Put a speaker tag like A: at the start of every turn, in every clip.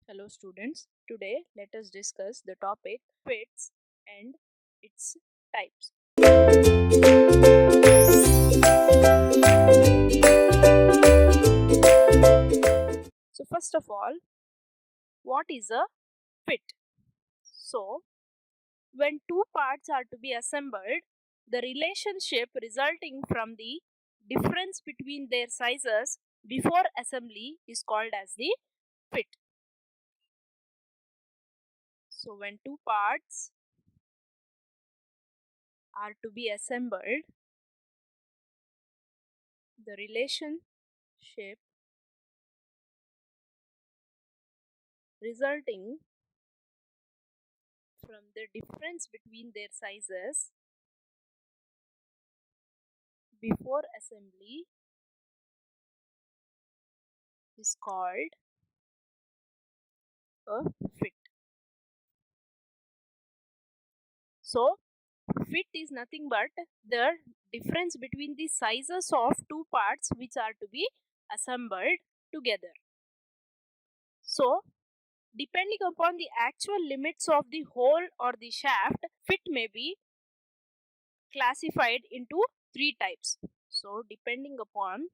A: Hello students, today let us discuss the topic fits and its types. So first of all, what is a fit? So when two parts are to be assembled, the relationship resulting from the difference between their sizes before assembly is called as the fit. So when two parts are to be assembled, the relationship resulting from the difference between their sizes before assembly is called a fit. So fit is nothing but the difference between the sizes of two parts which are to be assembled together. So depending upon the actual limits of the hole or the shaft, fit may be classified into three types. So depending upon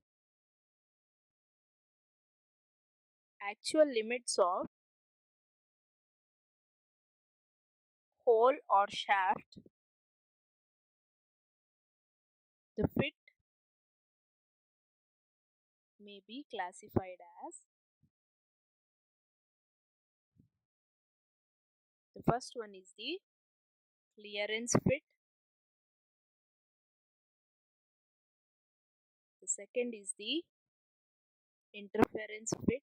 A: actual limits of hole or shaft, the fit may be classified as: the first one is the clearance fit, the second is the interference fit,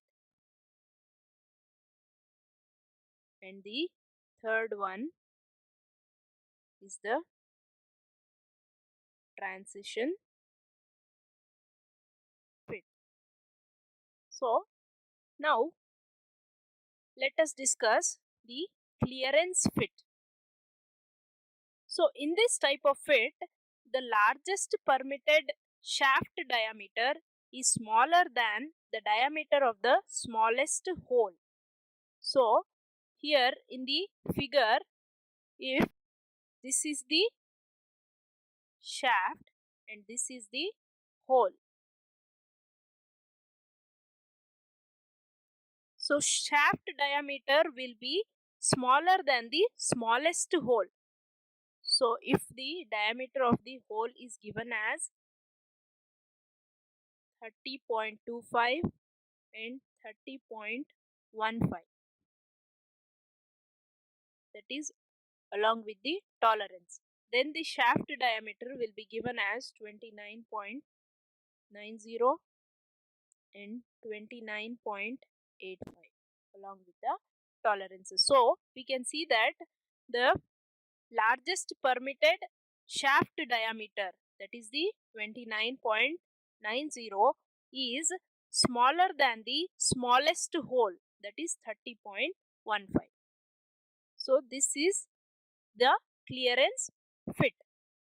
A: and the third one is the transition fit. So now let us discuss the clearance fit. So in this type of fit, the largest permitted shaft diameter is smaller than the diameter of the smallest hole. So here in the figure, if this is the shaft and this is the hole, so shaft diameter will be smaller than the smallest hole. So if the diameter of the hole is given as 30.25 and 30.15, that is along with the tolerance, then the shaft diameter will be given as 29.90 and 29.85 along with the tolerances. So we can see that the largest permitted shaft diameter, that is the 29.90, is smaller than the smallest hole, that is 30.15. So this is the clearance fit.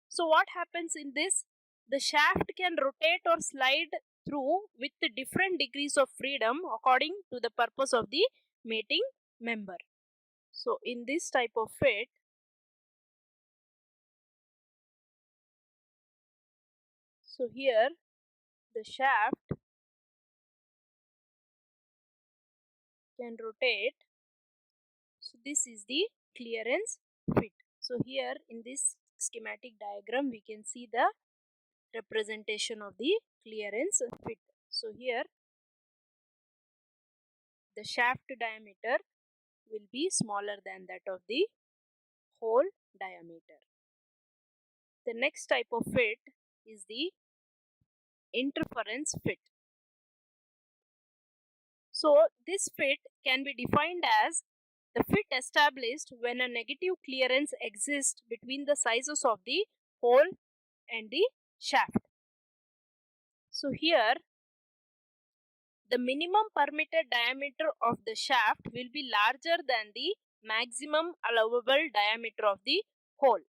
A: So what happens in this? The shaft can rotate or slide through with different degrees of freedom according to the purpose of the mating member. So in this type of fit, so here the shaft can rotate. So this is the clearance fit. So here in this schematic diagram we can see the representation of the clearance fit. So here the shaft diameter will be smaller than that of the hole diameter. The next type of fit is the interference fit. So this fit can be defined as the fit established when a negative clearance exists between the sizes of the hole and the shaft. So here the minimum permitted diameter of the shaft will be larger than the maximum allowable diameter of the hole.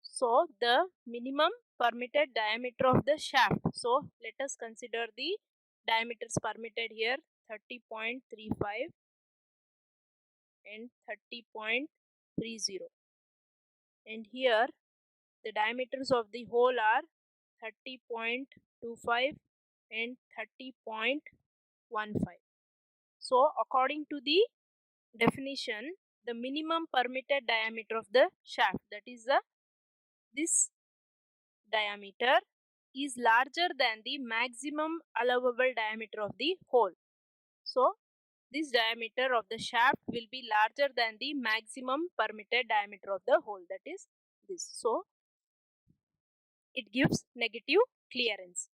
A: So the minimum permitted diameter of the shaft. So let us consider the diameters permitted here: 30.35 and 30.30, and here the diameters of the hole are 30.25 and 30.15. So according to the definition, the minimum permitted diameter of the shaft, that is this diameter, is larger than the maximum allowable diameter of the hole. So this diameter of the shaft will be larger than the maximum permitted diameter of the hole, that is this. So it gives negative clearance.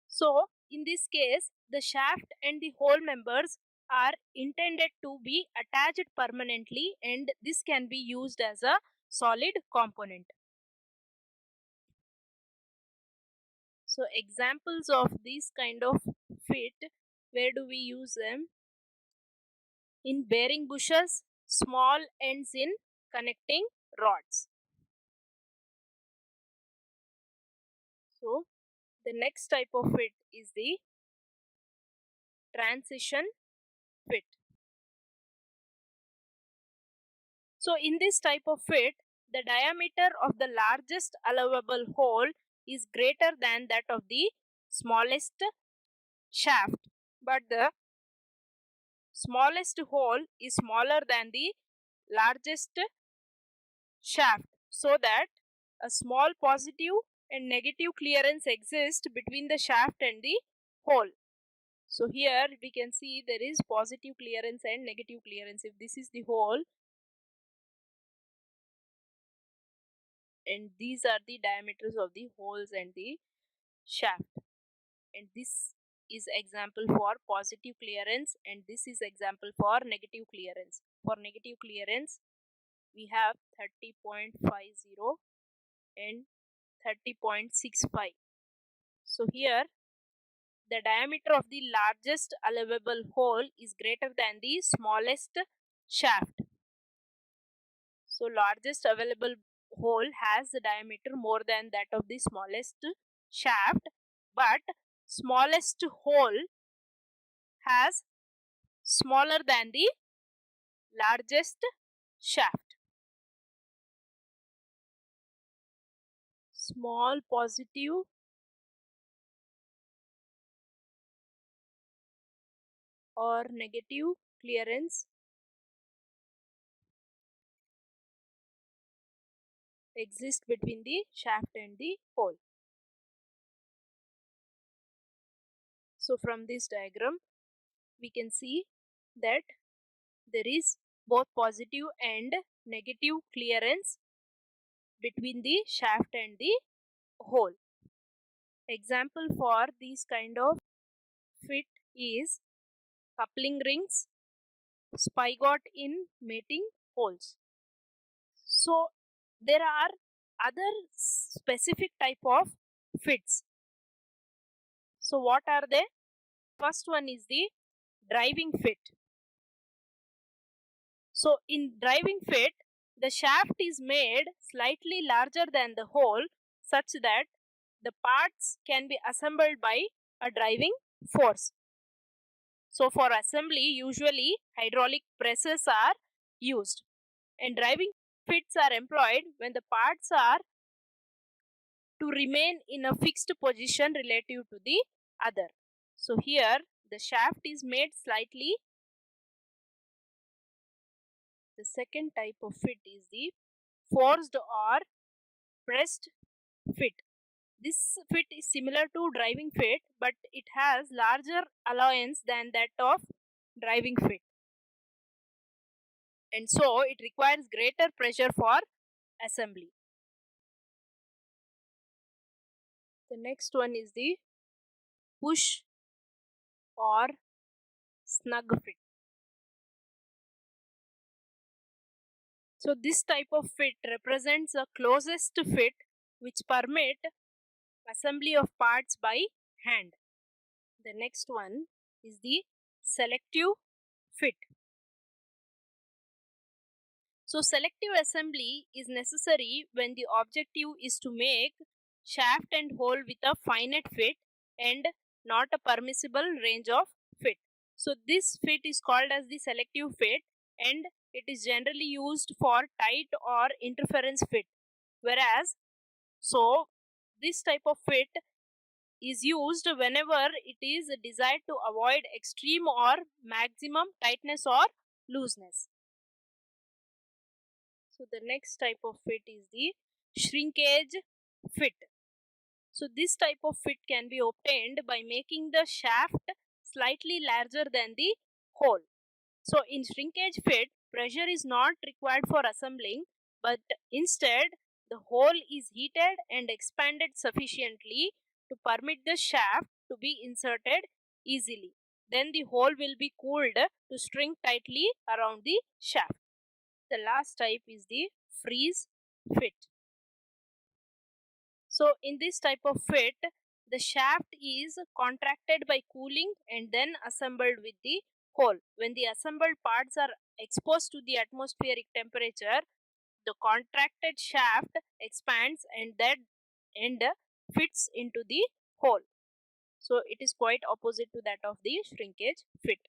A: So in this case, the shaft and the hole members are intended to be attached permanently, and this can be used as a solid component. So examples of this kind of fit, where do we use them? In bearing bushes, small ends in connecting rods. So the next type of fit is the transition fit. So in this type of fit, the diameter of the largest allowable hole is greater than that of the smallest shaft, but the smallest hole is smaller than the largest shaft, so that a small positive and negative clearance exists between the shaft and the hole. So here we can see there is positive clearance and negative clearance. If this is the hole, and these are the diameters of the holes and the shaft, and this is example for positive clearance, and this is example for negative clearance. For negative clearance, we have 30.50 and 30.65. So here the diameter of the largest allowable hole is greater than the smallest shaft. So largest available hole has the diameter more than that of the smallest shaft, but smallest hole has smaller than the largest shaft. Small positive or negative clearance exists between the shaft and the hole. So from this diagram, we can see that there is both positive and negative clearance between the shaft and the hole. Example for this kind of fit is coupling rings, spigot in mating holes. So there are other specific type of fits. So what are they? First one is the driving fit. So in driving fit, the shaft is made slightly larger than the hole such that the parts can be assembled by a driving force. So for assembly, usually hydraulic presses are used, and driving fits are employed when the parts are to remain in a fixed position relative to the other. So here the shaft is made slightly. The second type of fit is the forced or pressed fit. This fit is similar to driving fit, but it has larger allowance than that of driving fit, and so it requires greater pressure for assembly. The next one is the push or snug fit. So this type of fit represents the closest fit which permit assembly of parts by hand. The next one is the selective fit. So selective assembly is necessary when the objective is to make shaft and hole with a finite fit, and not a permissible range of fit. So this fit is called as the selective fit, and it is generally used for tight or interference fit. Whereas, so this type of fit is used whenever it is desired to avoid extreme or maximum tightness or looseness. So the next type of fit is the shrinkage fit. So this type of fit can be obtained by making the shaft slightly larger than the hole. So in shrinkage fit, pressure is not required for assembling, but instead the hole is heated and expanded sufficiently to permit the shaft to be inserted easily. Then the hole will be cooled to shrink tightly around the shaft. The last type is the freeze fit. So in this type of fit, the shaft is contracted by cooling and then assembled with the hole. When the assembled parts are exposed to the atmospheric temperature, the contracted shaft expands and fits into the hole. So it is quite opposite to that of the shrinkage fit.